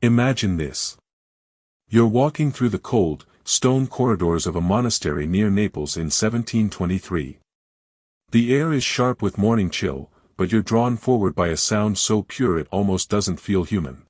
Imagine this. You're walking through the cold, stone corridors of a monastery near Naples in 1723. The air is sharp with morning chill, but you're drawn forward by a sound so pure it almost doesn't feel human.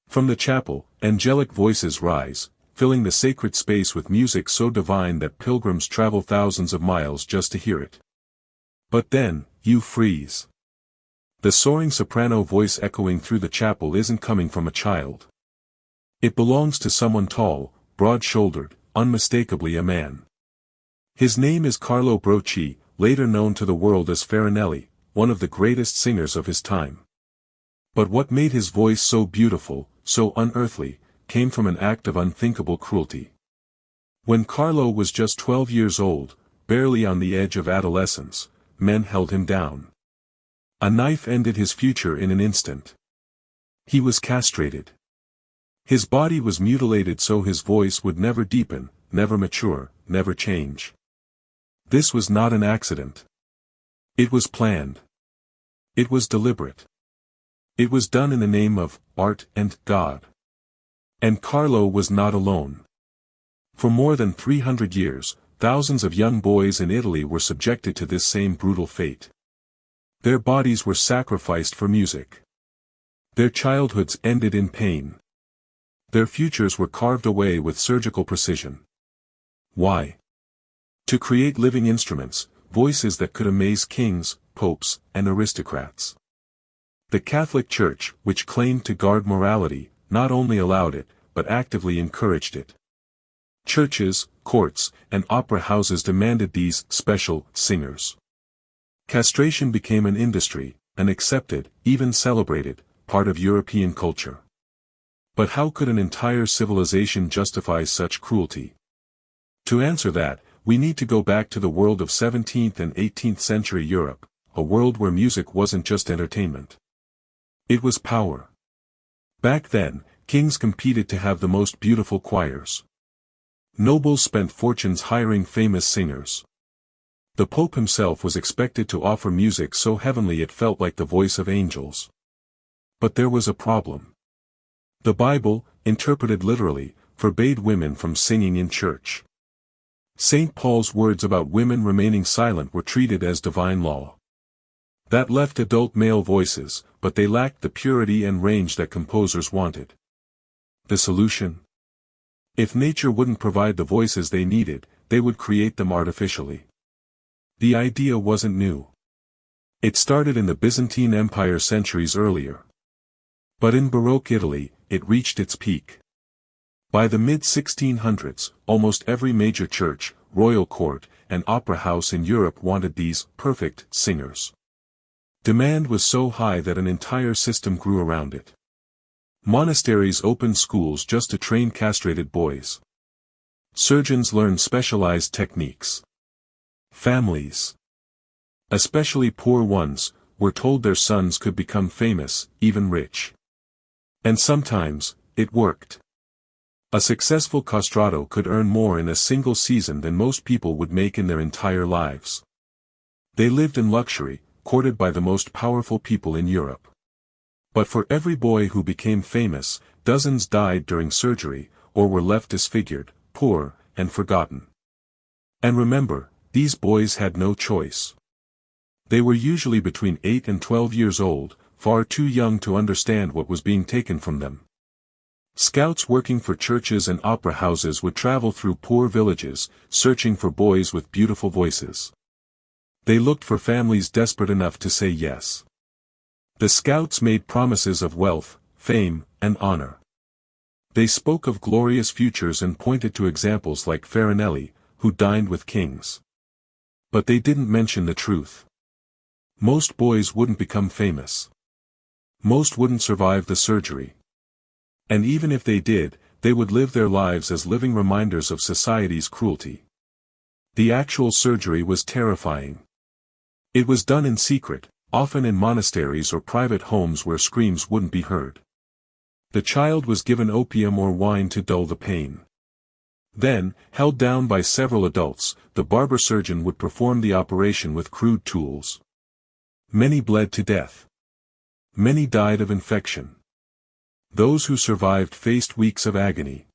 From the chapel, angelic voices rise, filling the sacred space with music so divine that pilgrims travel thousands of miles just to hear it. But then, you freeze. The soaring soprano voice echoing through the chapel isn't coming from a child. It belongs to someone tall, broad-shouldered, unmistakably a man. His name is Carlo Broci, later known to the world as Farinelli, one of the greatest singers of his time. But what made his voice so beautiful, so unearthly, came from an act of unthinkable cruelty. When Carlo was just 12 years old, barely on the edge of adolescence, men held him down. A knife ended his future in an instant. He was castrated. His body was mutilated so his voice would never deepen, never mature, never change. This was not an accident. It was planned. It was deliberate. It was done in the name of art and God. And Carlo was not alone. For more than 300 years, thousands of young boys in Italy were subjected to this same brutal fate. Their bodies were sacrificed for music. Their childhoods ended in pain. Their futures were carved away with surgical precision. Why? To create living instruments, voices that could amaze kings, popes, and aristocrats. The Catholic Church, which claimed to guard morality, not only allowed it, but actively encouraged it. Churches, courts, and opera houses demanded these special singers. Castration became an industry, an accepted, even celebrated, part of European culture. But how could an entire civilization justify such cruelty? To answer that, we need to go back to the world of 17th and 18th century Europe, a world where music wasn't just entertainment. It was power. Back then, kings competed to have the most beautiful choirs. Nobles spent fortunes hiring famous singers. The Pope himself was expected to offer music so heavenly it felt like the voice of angels. But there was a problem. The Bible, interpreted literally, forbade women from singing in church. St. Paul's words about women remaining silent were treated as divine law. That left adult male voices, but they lacked the purity and range that composers wanted. The solution? If nature wouldn't provide the voices they needed, they would create them artificially. The idea wasn't new. It started in the Byzantine Empire centuries earlier. But in Baroque Italy, it reached its peak. By the mid-1600s, almost every major church, royal court, and opera house in Europe wanted these perfect singers. Demand was so high that an entire system grew around it. Monasteries opened schools just to train castrated boys. Surgeons learned specialized techniques. Families, especially poor ones, were told their sons could become famous, even rich. And sometimes, it worked. A successful castrato could earn more in a single season than most people would make in their entire lives. They lived in luxury, courted by the most powerful people in Europe. But for every boy who became famous, dozens died during surgery, or were left disfigured, poor, and forgotten. And remember, these boys had no choice. They were usually between 8 and 12 years old, far too young to understand what was being taken from them. Scouts working for churches and opera houses would travel through poor villages, searching for boys with beautiful voices. They looked for families desperate enough to say yes. The scouts made promises of wealth, fame, and honor. They spoke of glorious futures and pointed to examples like Farinelli, who dined with kings. But they didn't mention the truth. Most boys wouldn't become famous. Most wouldn't survive the surgery. And even if they did, they would live their lives as living reminders of society's cruelty. The actual surgery was terrifying. It was done in secret, often in monasteries or private homes where screams wouldn't be heard. The child was given opium or wine to dull the pain. Then, held down by several adults, the barber surgeon would perform the operation with crude tools. Many bled to death. Many died of infection. Those who survived faced weeks of agony.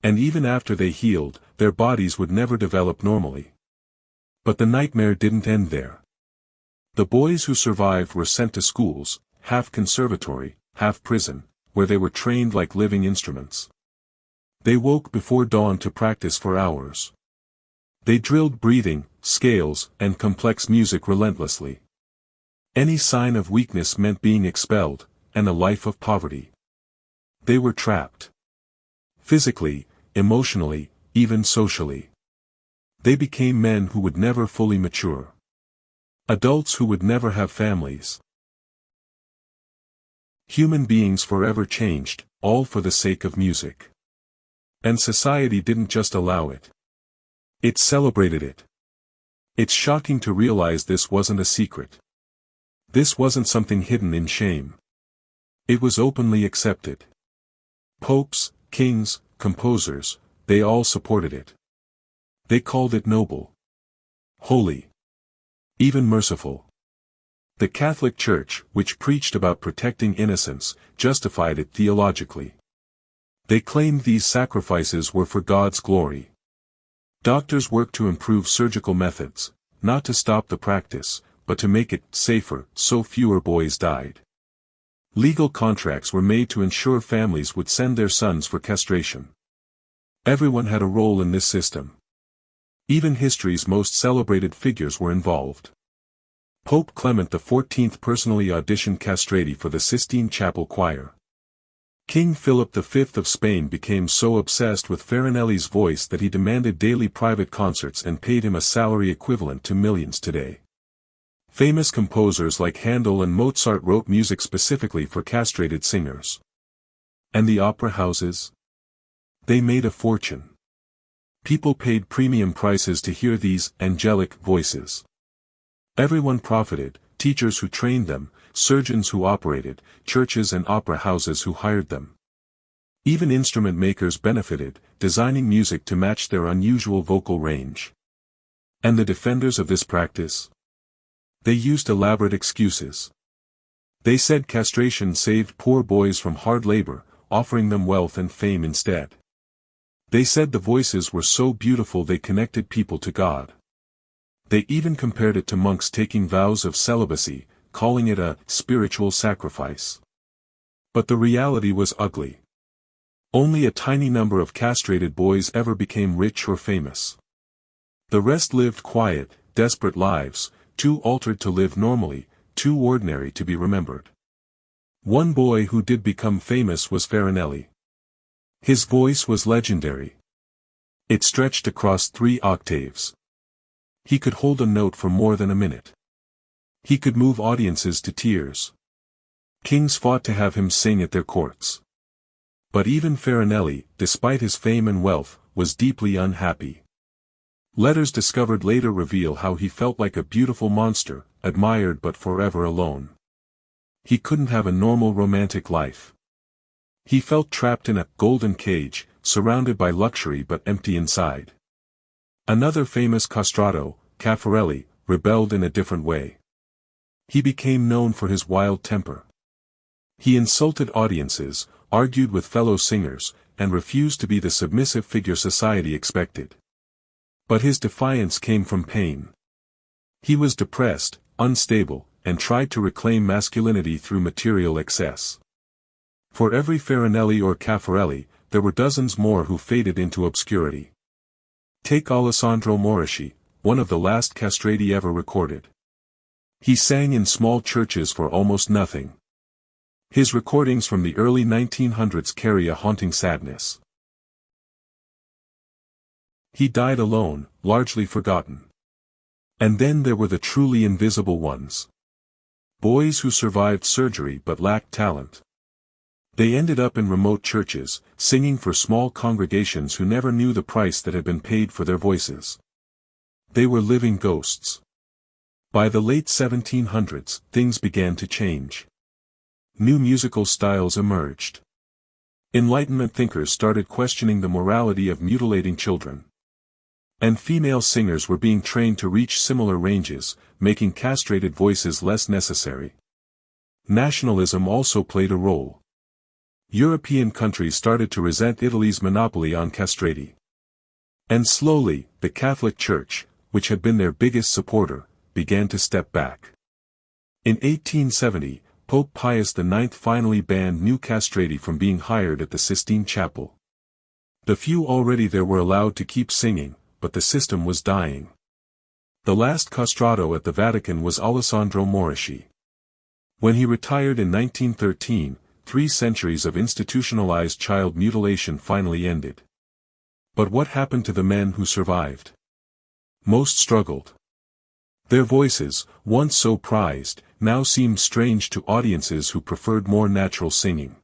And even after they healed, their bodies would never develop normally. But the nightmare didn't end there. The boys who survived were sent to schools, half conservatory, half prison, where they were trained like living instruments. They woke before dawn to practice for hours. They drilled breathing, scales, and complex music relentlessly. Any sign of weakness meant being expelled, and a life of poverty. They were trapped. Physically, emotionally, even socially. They became men who would never fully mature. Adults who would never have families. Human beings forever changed, all for the sake of music. And society didn't just allow it. It celebrated it. It's shocking to realize this wasn't a secret. This wasn't something hidden in shame. It was openly accepted. Popes, kings, composers, they all supported it. They called it noble, holy, even merciful. The Catholic Church, which preached about protecting innocence, justified it theologically. They claimed these sacrifices were for God's glory. Doctors worked to improve surgical methods, not to stop the practice, but to make it safer, so fewer boys died. Legal contracts were made to ensure families would send their sons for castration. Everyone had a role in this system. Even history's most celebrated figures were involved. Pope Clement XIV personally auditioned Castrati for the Sistine Chapel choir. King Philip V of Spain became so obsessed with Farinelli's voice that he demanded daily private concerts and paid him a salary equivalent to millions today. Famous composers like Handel and Mozart wrote music specifically for castrated singers. And the opera houses? They made a fortune. People paid premium prices to hear these angelic voices. Everyone profited, teachers who trained them, surgeons who operated, churches and opera houses who hired them. Even instrument makers benefited, designing music to match their unusual vocal range. And the defenders of this practice? They used elaborate excuses. They said castration saved poor boys from hard labor, offering them wealth and fame instead. They said the voices were so beautiful they connected people to God. They even compared it to monks taking vows of celibacy, calling it a spiritual sacrifice. But the reality was ugly. Only a tiny number of castrated boys ever became rich or famous. The rest lived quiet, desperate lives, too altered to live normally, too ordinary to be remembered. One boy who did become famous was Farinelli. His voice was legendary. It stretched across 3 octaves. He could hold a note for more than a minute. He could move audiences to tears. Kings fought to have him sing at their courts. But even Farinelli, despite his fame and wealth, was deeply unhappy. Letters discovered later reveal how he felt like a beautiful monster, admired but forever alone. He couldn't have a normal romantic life. He felt trapped in a golden cage, surrounded by luxury but empty inside. Another famous castrato, Caffarelli, rebelled in a different way. He became known for his wild temper. He insulted audiences, argued with fellow singers, and refused to be the submissive figure society expected. But his defiance came from pain. He was depressed, unstable, and tried to reclaim masculinity through material excess. For every Farinelli or Caffarelli, there were dozens more who faded into obscurity. Take Alessandro Morici, one of the last castrati ever recorded. He sang in small churches for almost nothing. His recordings from the early 1900s carry a haunting sadness. He died alone, largely forgotten. And then there were the truly invisible ones. Boys who survived surgery but lacked talent. They ended up in remote churches, singing for small congregations who never knew the price that had been paid for their voices. They were living ghosts. By the late 1700s, things began to change. New musical styles emerged. Enlightenment thinkers started questioning the morality of mutilating children. And female singers were being trained to reach similar ranges, making castrated voices less necessary. Nationalism also played a role. European countries started to resent Italy's monopoly on castrati. And slowly, the Catholic Church, which had been their biggest supporter, began to step back. In 1870, Pope Pius IX finally banned new castrati from being hired at the Sistine Chapel. The few already there were allowed to keep singing, but the system was dying. The last castrato at the Vatican was Alessandro Morici. When he retired in 1913, 3 centuries of institutionalized child mutilation finally ended. But what happened to the men who survived? Most struggled. Their voices, once so prized, now seemed strange to audiences who preferred more natural singing.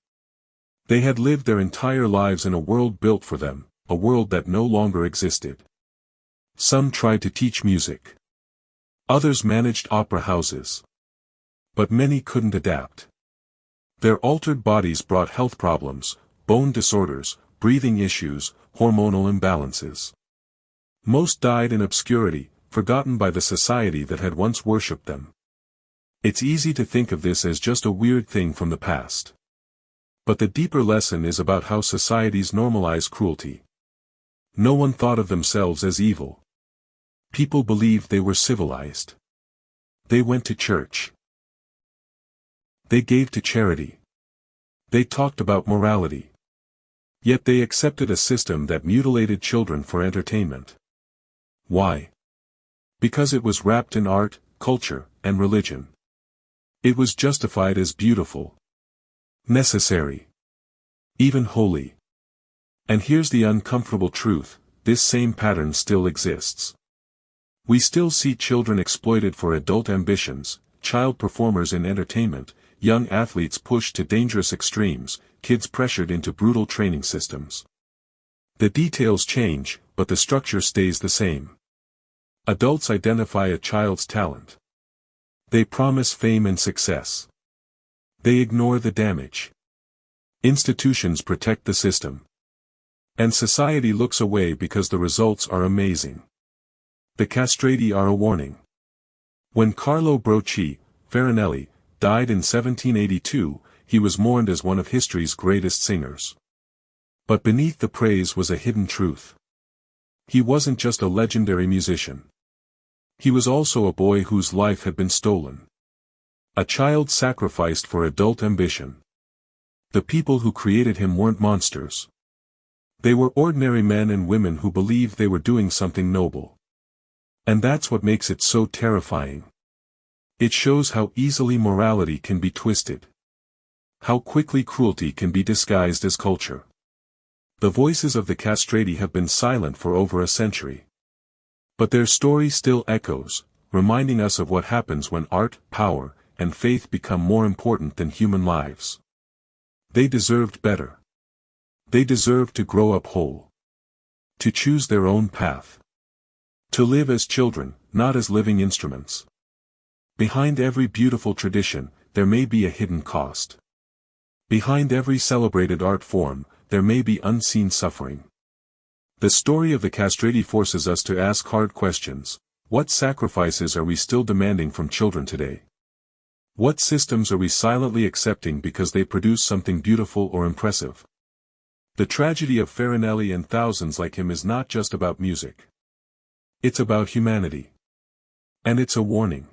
They had lived their entire lives in a world built for them, a world that no longer existed. Some tried to teach music. Others managed opera houses. But many couldn't adapt. Their altered bodies brought health problems, bone disorders, breathing issues, hormonal imbalances. Most died in obscurity, forgotten by the society that had once worshipped them. It's easy to think of this as just a weird thing from the past. But the deeper lesson is about how societies normalize cruelty. No one thought of themselves as evil. People believed they were civilized. They went to church. They gave to charity. They talked about morality. Yet they accepted a system that mutilated children for entertainment. Why? Because it was wrapped in art, culture, and religion. It was justified as beautiful, necessary, even holy. And here's the uncomfortable truth, this same pattern still exists. We still see children exploited for adult ambitions, child performers in entertainment, young athletes pushed to dangerous extremes, kids pressured into brutal training systems. The details change, but the structure stays the same. Adults identify a child's talent. They promise fame and success. They ignore the damage. Institutions protect the system. And society looks away because the results are amazing. The castrati are a warning. When Carlo Broci, Farinelli, died in 1782, he was mourned as one of history's greatest singers. But beneath the praise was a hidden truth. He wasn't just a legendary musician. He was also a boy whose life had been stolen. A child sacrificed for adult ambition. The people who created him weren't monsters. They were ordinary men and women who believed they were doing something noble. And that's what makes it so terrifying. It shows how easily morality can be twisted. How quickly cruelty can be disguised as culture. The voices of the castrati have been silent for over a century. But their story still echoes, reminding us of what happens when art, power, and faith become more important than human lives. They deserved better. They deserved to grow up whole. To choose their own path. To live as children, not as living instruments. Behind every beautiful tradition, there may be a hidden cost. Behind every celebrated art form, there may be unseen suffering. The story of the castrati forces us to ask hard questions. What sacrifices are we still demanding from children today? What systems are we silently accepting because they produce something beautiful or impressive? The tragedy of Farinelli and thousands like him is not just about music. It's about humanity. And it's a warning.